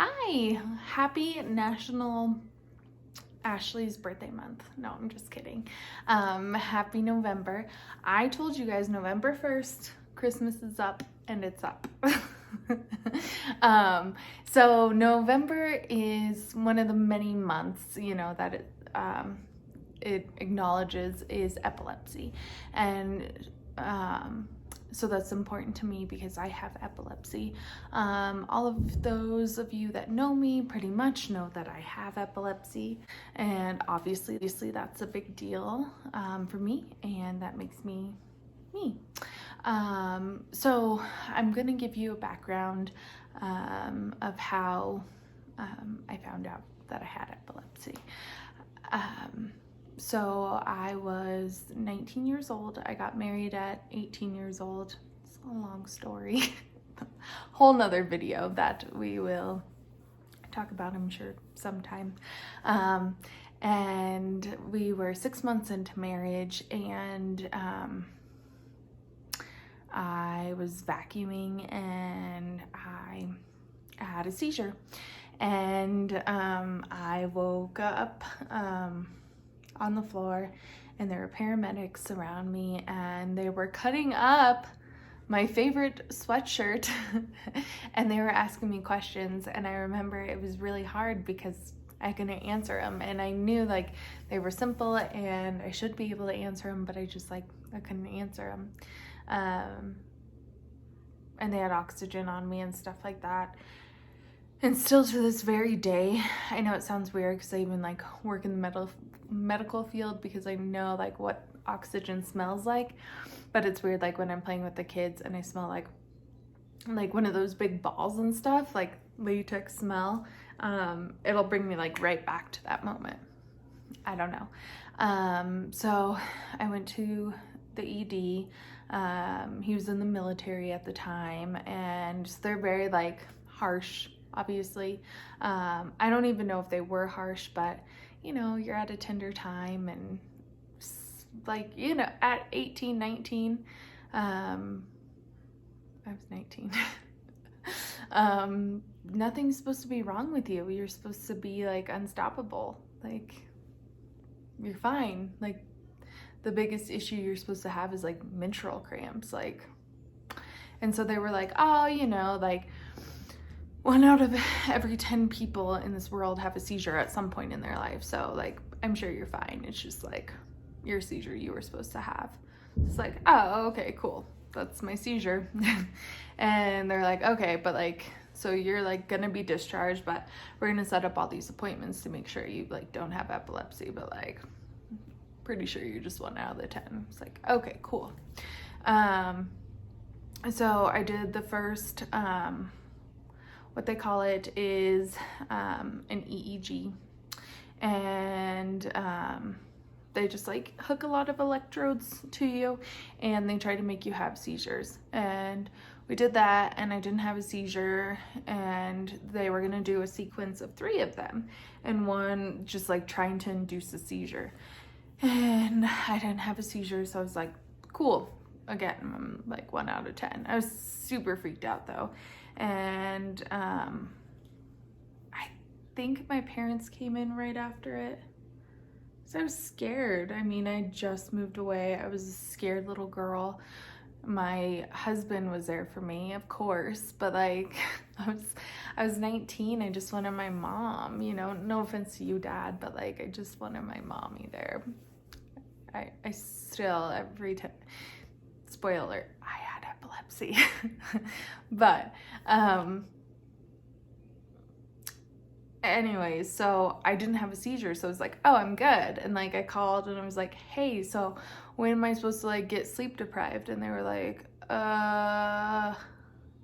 Hi, happy National Ashley's birthday month. No, I'm just kidding. Happy November. I told you guys November 1st, Christmas is up and it's up. So November is one of the many months, that it acknowledges is epilepsy. And so that's important to me because I have epilepsy. All of those of you that know me pretty much know that I have epilepsy, and obviously that's a big deal for me, and that makes me me. So I'm gonna give you a background of how I found out that I had epilepsy. So I was 19 years old. I got married at 18 years old. It's a long story. Whole nother video that we will talk about, I'm sure, sometime. And we were 6 months into marriage, and I was vacuuming and I had a seizure. And I woke up on the floor, and there were paramedics around me, and they were cutting up my favorite sweatshirt and they were asking me questions, and I remember it was really hard because I couldn't answer them, and I knew they were simple and I should be able to answer them, but I couldn't answer them. And they had oxygen on me and stuff like that. And still to this very day, I know it sounds weird because I even work in the medical field because I know what oxygen smells like, but it's weird when I'm playing with the kids and I smell like one of those big balls and stuff, latex smell. It'll bring me right back to that moment. I don't know. So I went to the ED. He was in the military at the time, and they're very harsh. Obviously, I don't even know if they were harsh, but you're at a tender time, and at 18, 19, I was 19. Nothing's supposed to be wrong with you. You're supposed to be unstoppable. You're fine. The biggest issue you're supposed to have is menstrual cramps. And so they were oh, 1 out of every 10 people in this world have a seizure at some point in their life. So I'm sure you're fine. It's just your seizure you were supposed to have. It's oh, okay, cool. That's my seizure. And they're okay, but so you're gonna be discharged, but we're gonna set up all these appointments to make sure you don't have epilepsy, but pretty sure you're just 1 out of the 10. It's okay, cool. So I did the first, what they call it is an EEG, and they just hook a lot of electrodes to you, and they try to make you have seizures. And we did that, and I didn't have a seizure, and they were gonna do a sequence of 3 of them, and one just trying to induce a seizure. And I didn't have a seizure, so I was cool. Again, I'm 1 out of 10. I was super freaked out though. And I think my parents came in right after it. So I was scared. I mean, I just moved away. I was a scared little girl. My husband was there for me, of course, but I was 19. I just wanted my mom, no offense to you, Dad, but I just wanted my mommy there. I still, every time, spoiler alert, I had epilepsy. But anyways, so I didn't have a seizure, so I was oh, I'm good. And I called and I was hey, so when am I supposed to get sleep deprived? And they were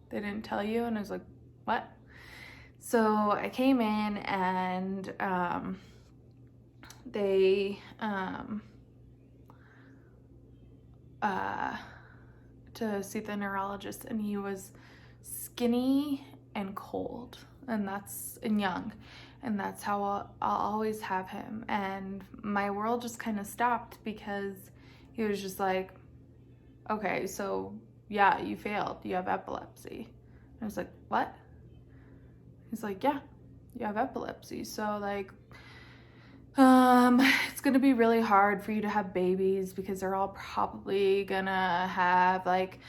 they didn't tell you? And I was what? So I came in, and they to see the neurologist, and he was skinny and cold, and young, and that's how I'll always have him. And my world just kind of stopped because he was just okay, so yeah, you failed, you have epilepsy. And I was what? He's like, yeah, you have epilepsy. So like, it's gonna be really hard for you to have babies because they're all probably gonna have like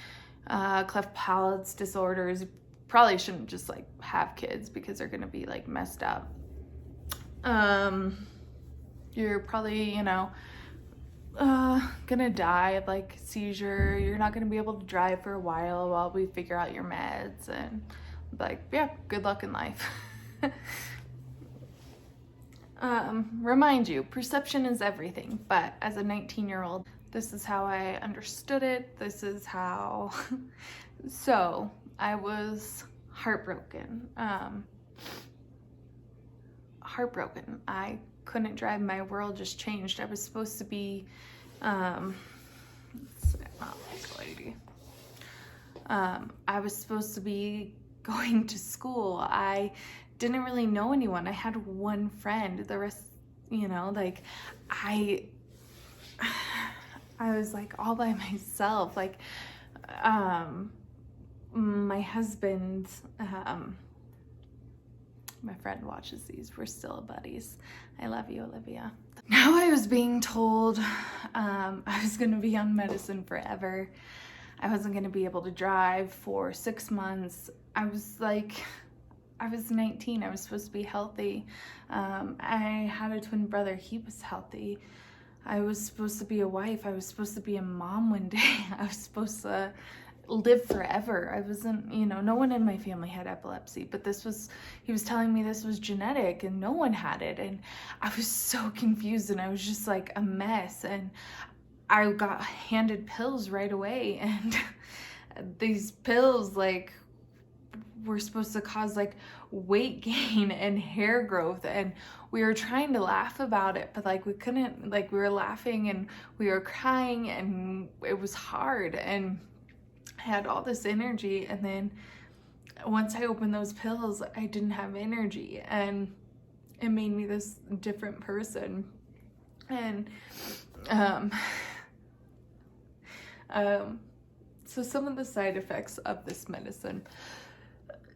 cleft palates disorders. Probably shouldn't just like have kids because they're gonna be like messed up. You're probably, you know, gonna die of like seizure. You're not gonna be able to drive for a while we figure out your meds, and like, yeah, good luck in life. Remind you, perception is everything, but as a 19-year-old, this is how I understood it. This is how, so I was heartbroken. Heartbroken. I couldn't drive. My world just changed. I was supposed to be, I was supposed to be going to school. I didn't really know anyone. I had one friend. The rest, you know, like I was like all by myself. Like, my husband, my friend watches these. We're still buddies. I love you, Olivia. Now I was being told I was going to be on medicine forever. I wasn't going to be able to drive for 6 months. I was 19. I was supposed to be healthy. I had a twin brother. He was healthy. I was supposed to be a wife. I was supposed to be a mom one day. I was supposed to live forever. I wasn't, you know, no one in my family had epilepsy, but he was telling me this was genetic and no one had it. And I was so confused and I was just like a mess. And I got handed pills right away. And these pills like were supposed to cause like weight gain and hair growth. And we were trying to laugh about it, but like we couldn't, like we were laughing and we were crying and it was hard. And I had all this energy, and then once I opened those pills, I didn't have energy, and it made me this different person. And so some of the side effects of this medicine,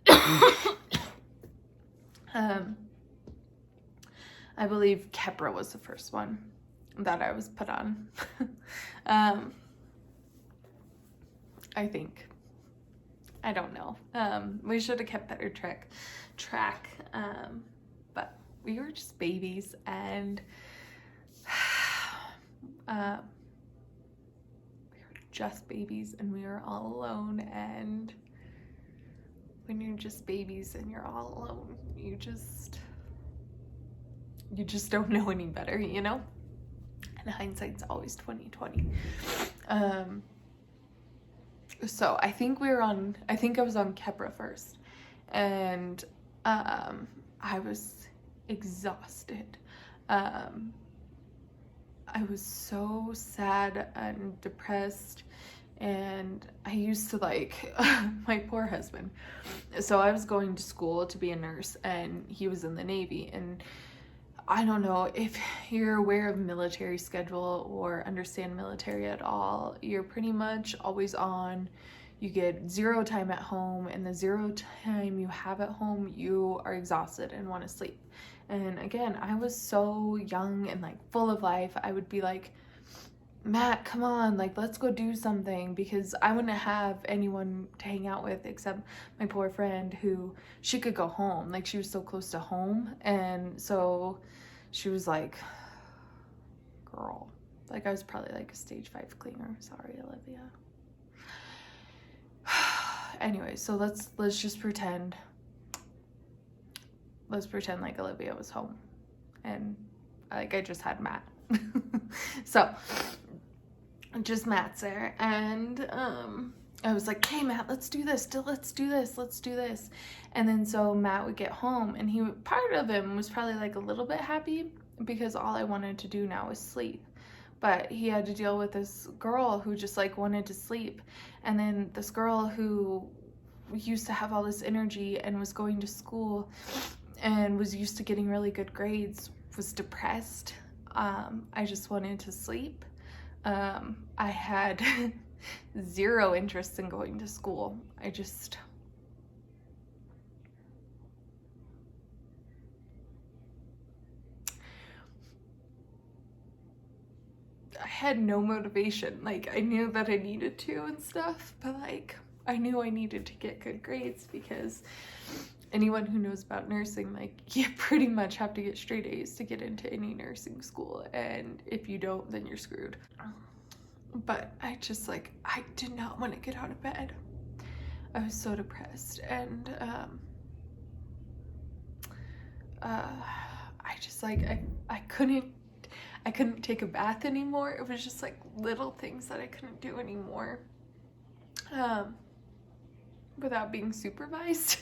I believe Keppra was the first one that I was put on. I think. I don't know. We should have kept better track. But we were just babies, and we were just babies, and we were all alone. And when you're just babies and you're all alone, you just don't know any better, you know? And hindsight's always 20/20. So I think I was on Keppra first, and I was exhausted. I was so sad and depressed, and I used to like my poor husband. So I was going to school to be a nurse, and he was in the Navy, and I don't know if you're aware of military schedule or understand military at all. You're pretty much always on. You get 0 time at home, and the 0 time you have at home, you are exhausted and want to sleep. And again, I was so young and like full of life. I would be like, Matt, come on, like let's go do something, because I wouldn't have anyone to hang out with except my poor friend who she could go home. Like she was so close to home, and so she was like, girl, like I was probably like a stage 5 cleaner. Sorry, Olivia. Anyway, so let's just pretend. Let's pretend like Olivia was home, and like I just had Matt. So just Matt's there, and I was like, hey Matt, let's do this, and then so Matt would get home, and part of him was probably like a little bit happy because all I wanted to do now was sleep, but he had to deal with this girl who just like wanted to sleep, and then this girl who used to have all this energy and was going to school and was used to getting really good grades was depressed. I just wanted to sleep. I had 0 interest in going to school. I had no motivation. Like, I knew that I needed to and stuff, but like, I knew I needed to get good grades because anyone who knows about nursing, like, you pretty much have to get straight A's to get into any nursing school, and if you don't, then you're screwed. But I just, like, I did not want to get out of bed. I was so depressed, and I just, like, I couldn't take a bath anymore. It was just like little things that I couldn't do anymore without being supervised.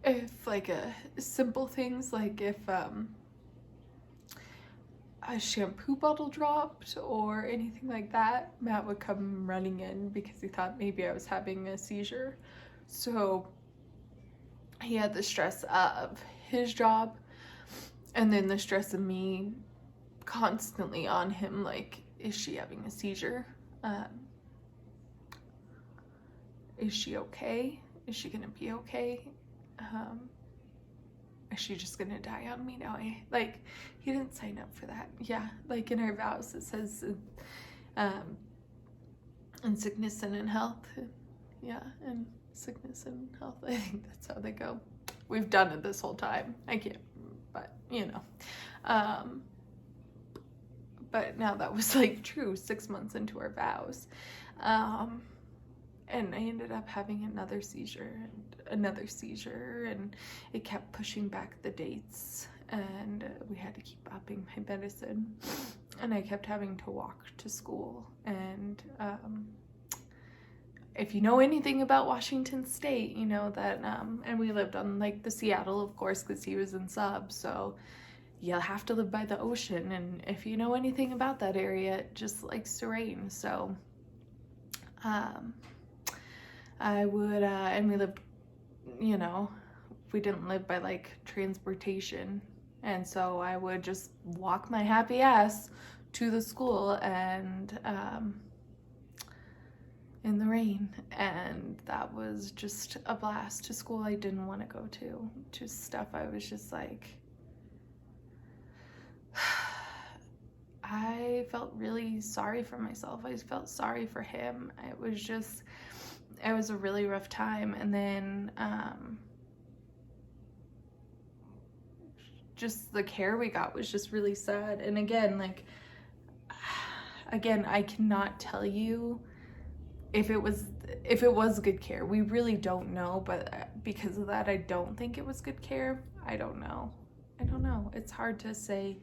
If like simple things, like if a shampoo bottle dropped or anything like that, Matt would come running in because he thought maybe I was having a seizure. So he had the stress of his job and then the stress of me constantly on him, like, is she having a seizure? Is she okay? Is she gonna be okay? Is she just gonna die on me now? Like, he didn't sign up for that. Yeah, like in our vows it says in sickness and in health. Yeah, in sickness and health. I think that's how they go. We've done it this whole time. I can't, but you know. But now that was like true 6 months into our vows. And I ended up having another seizure, and it kept pushing back the dates, and we had to keep upping my medicine, and I kept having to walk to school. And if you know anything about Washington State, you know that, and we lived on like the Seattle, of course, because he was in sub, so you'll have to live by the ocean, and if you know anything about that area, it just likes to rain. So I would, and we lived, you know, we didn't live by like transportation, and so I would just walk my happy ass to the school, and in the rain, and that was just a blast. To school I didn't want to go to stuff I was just like, I felt really sorry for myself. I felt sorry for him. It was a really rough time. And then just the care we got was just really sad. And again, I cannot tell you if it was good care. We really don't know, but because of that, I don't think it was good care. I don't know. It's hard to say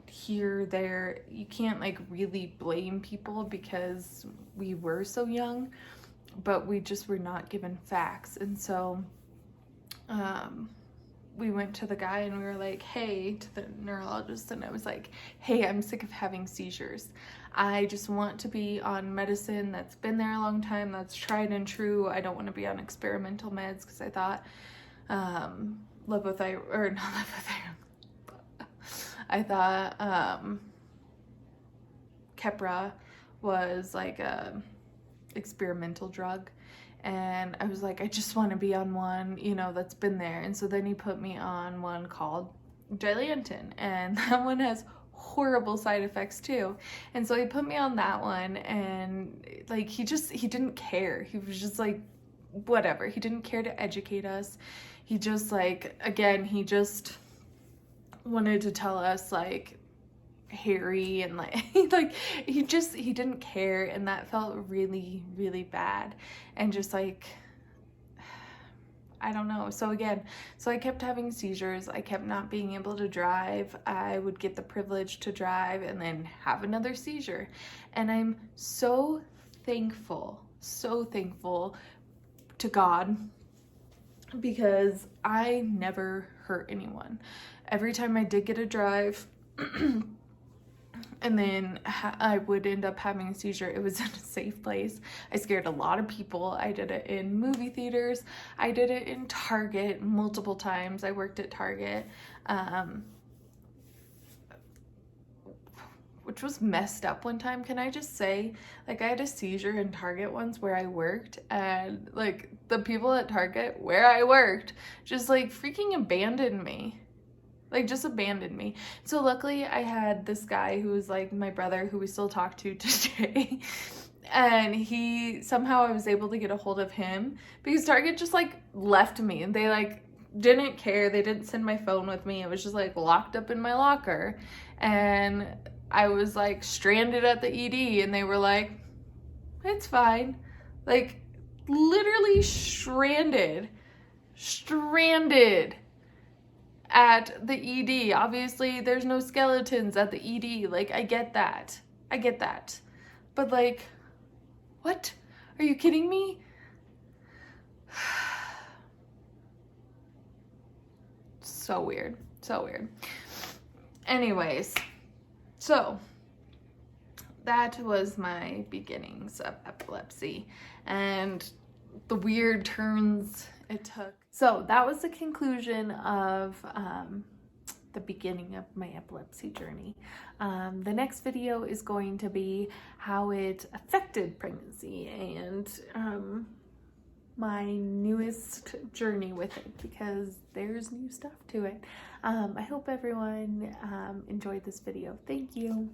here, there. You can't like really blame people because we were so young, but we just were not given facts. And so we went to the guy and we were like, hey, to the neurologist, and I was like, hey, I'm sick of having seizures. I just want to be on medicine that's been there a long time, that's tried and true. I don't want to be on experimental meds, because I thought I thought Keppra was like a experimental drug, and I was like, I just want to be on one, you know, that's been there. And so then he put me on one called Dilantin, and that one has horrible side effects too. And so he put me on that one, and like he didn't care. He was just like, whatever. He didn't care to educate us. He just like, again, he just wanted to tell us like Harry, and like he didn't care, and that felt really, really bad. And just like, I don't know. So I kept having seizures. I kept not being able to drive. I would get the privilege to drive and then have another seizure. And I'm so thankful to God, because I never hurt anyone. Every time I did get a drive, and then I would end up having a seizure, it was in a safe place. I scared a lot of people. I did it in movie theaters. I did it in Target multiple times. I worked at Target, which was messed up one time. Can I just say, like, I had a seizure in Target once where I worked, and like the people at Target where I worked just like freaking abandoned me. like just abandoned me. So luckily I had this guy who was like my brother, who we still talk to today. And somehow I was able to get a hold of him, because Target just like left me, and they like didn't care. They didn't send my phone with me. It was just like locked up in my locker, and I was like stranded at the ED, and they were like, it's fine. Like literally stranded at the ED. Obviously there's no skeletons at the ED. Like I get that. But like, what? Are you kidding me? So weird. Anyways, so that was my beginnings of epilepsy and the weird turns it took. So that was the conclusion of the beginning of my epilepsy journey. The next video is going to be how it affected pregnancy and my newest journey with it, because there's new stuff to it. I hope everyone enjoyed this video. Thank you.